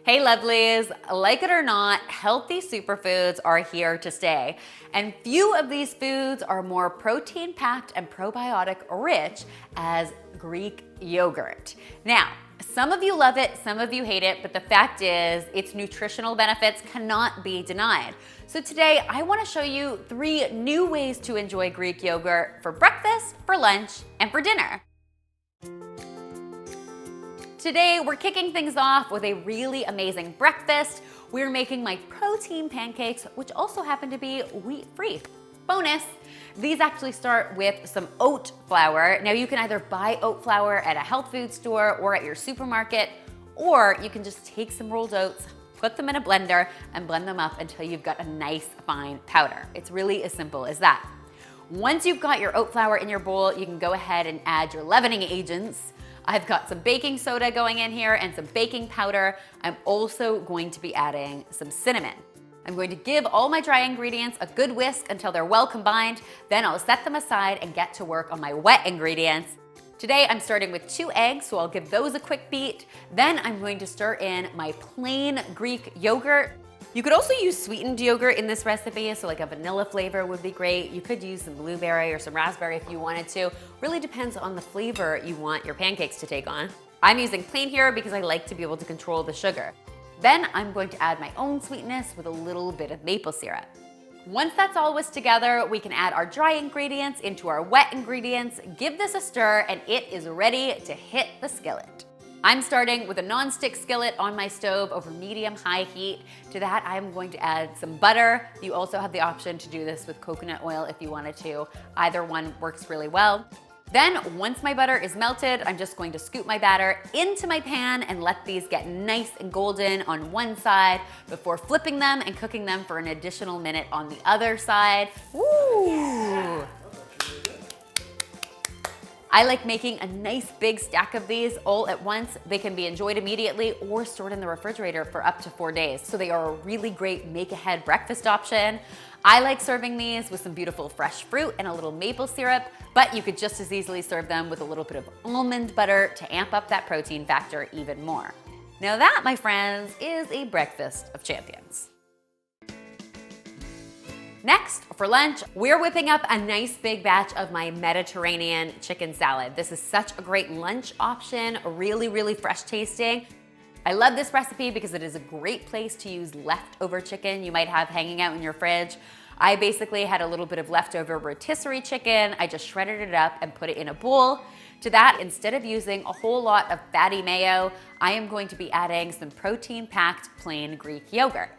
Hey lovelies, like it or not, healthy superfoods are here to stay. And few of these foods are more protein packed and probiotic rich as Greek yogurt. Now, some of you love it, some of you hate it, but the fact is its nutritional benefits cannot be denied. So today I want to show you 3 new ways to enjoy Greek yogurt for breakfast, for lunch, and for dinner. Today, we're kicking things off with a really amazing breakfast. We're making my protein pancakes, which also happen to be wheat-free. Bonus, these actually start with some oat flour. Now, you can either buy oat flour at a health food store or at your supermarket, or you can just take some rolled oats, put them in a blender, and blend them up until you've got a nice fine powder. It's really as simple as that. Once you've got your oat flour in your bowl, you can go ahead and add your leavening agents. I've got some baking soda going in here and some baking powder. I'm also going to be adding some cinnamon. I'm going to give all my dry ingredients a good whisk until they're well combined. Then I'll set them aside and get to work on my wet ingredients. Today I'm starting with 2 eggs, so I'll give those a quick beat. Then I'm going to stir in my plain Greek yogurt. You could also use sweetened yogurt in this recipe, so like a vanilla flavor would be great. You could use some blueberry or some raspberry if you wanted to. Really depends on the flavor you want your pancakes to take on. I'm using plain here because I like to be able to control the sugar. Then I'm going to add my own sweetness with a little bit of maple syrup. Once that's all whisked together, we can add our dry ingredients into our wet ingredients, give this a stir, and it is ready to hit the skillet. I'm starting with a non-stick skillet on my stove over medium-high heat. To that, I'm going to add some butter. You also have the option to do this with coconut oil if you wanted to. Either one works really well. Then, once my butter is melted, I'm just going to scoop my batter into my pan and let these get nice and golden on one side before flipping them and cooking them for an additional minute on the other side. Woo! I like making a nice big stack of these all at once. They can be enjoyed immediately or stored in the refrigerator for up to 4 days. So they are a really great make-ahead breakfast option. I like serving these with some beautiful fresh fruit and a little maple syrup, but you could just as easily serve them with a little bit of almond butter to amp up that protein factor even more. Now that, my friends, is a breakfast of champions. Next, for lunch, we're whipping up a nice big batch of my Mediterranean chicken salad. This is such a great lunch option, really, really fresh tasting. I love this recipe because it is a great place to use leftover chicken you might have hanging out in your fridge. I basically had a little bit of leftover rotisserie chicken. I just shredded it up and put it in a bowl. To that, instead of using a whole lot of fatty mayo, I am going to be adding some protein-packed plain Greek yogurt.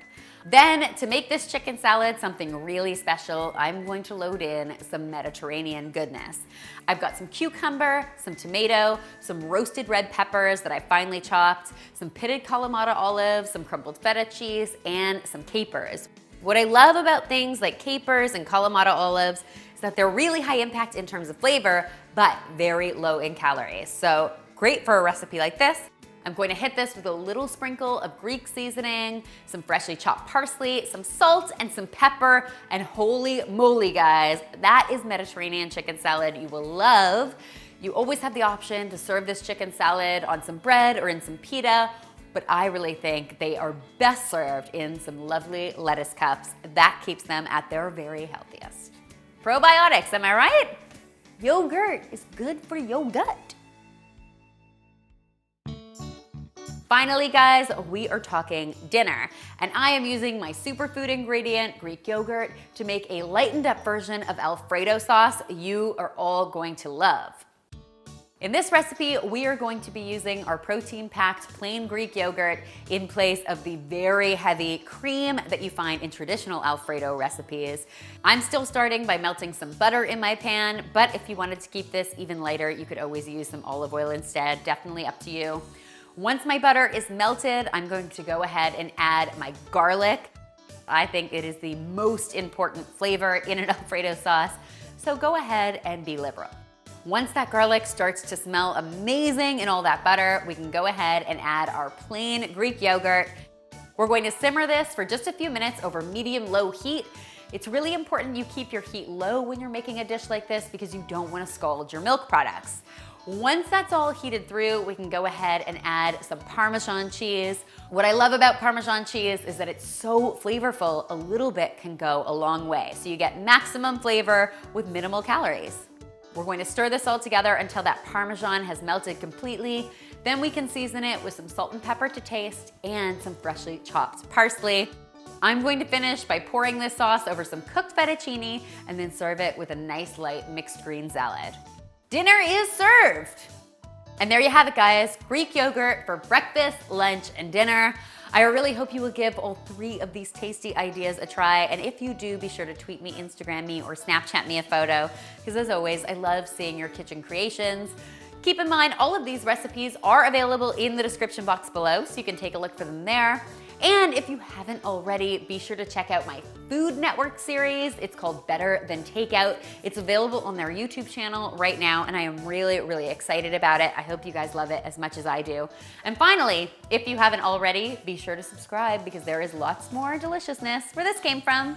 Then, to make this chicken salad something really special, I'm going to load in some Mediterranean goodness. I've got some cucumber, some tomato, some roasted red peppers that I finely chopped, some pitted Kalamata olives, some crumbled feta cheese, and some capers. What I love about things like capers and Kalamata olives is that they're really high impact in terms of flavor, but very low in calories. So great for a recipe like this. I'm going to hit this with a little sprinkle of Greek seasoning, some freshly chopped parsley, some salt, and some pepper, and holy moly, guys, that is Mediterranean chicken salad you will love. You always have the option to serve this chicken salad on some bread or in some pita, but I really think they are best served in some lovely lettuce cups. That keeps them at their very healthiest. Probiotics, am I right? Yogurt is good for your gut. Finally, guys, we are talking dinner, and I am using my superfood ingredient, Greek yogurt, to make a lightened up version of Alfredo sauce you are all going to love. In this recipe, we are going to be using our protein-packed plain Greek yogurt in place of the very heavy cream that you find in traditional Alfredo recipes. I'm still starting by melting some butter in my pan, but if you wanted to keep this even lighter, you could always use some olive oil instead, definitely up to you. Once my butter is melted, I'm going to go ahead and add my garlic. I think it is the most important flavor in an Alfredo sauce, so go ahead and be liberal. Once that garlic starts to smell amazing in all that butter, we can go ahead and add our plain Greek yogurt. We're going to simmer this for just a few minutes over medium-low heat. It's really important you keep your heat low when you're making a dish like this because you don't want to scald your milk products. Once that's all heated through, we can go ahead and add some Parmesan cheese. What I love about Parmesan cheese is that it's so flavorful, a little bit can go a long way. So you get maximum flavor with minimal calories. We're going to stir this all together until that Parmesan has melted completely. Then we can season it with some salt and pepper to taste and some freshly chopped parsley. I'm going to finish by pouring this sauce over some cooked fettuccine and then serve it with a nice light mixed green salad. Dinner is served. And there you have it, guys. Greek yogurt for breakfast, lunch, and dinner. I really hope you will give all 3 of these tasty ideas a try. And if you do, be sure to tweet me, Instagram me, or Snapchat me a photo. Because as always, I love seeing your kitchen creations. Keep in mind, all of these recipes are available in the description box below, so you can take a look for them there. And if you haven't already, be sure to check out my Food Network series. It's called Better Than Takeout. It's available on their YouTube channel right now, and I am really, really excited about it. I hope you guys love it as much as I do. And finally, if you haven't already, be sure to subscribe because there is lots more deliciousness where this came from.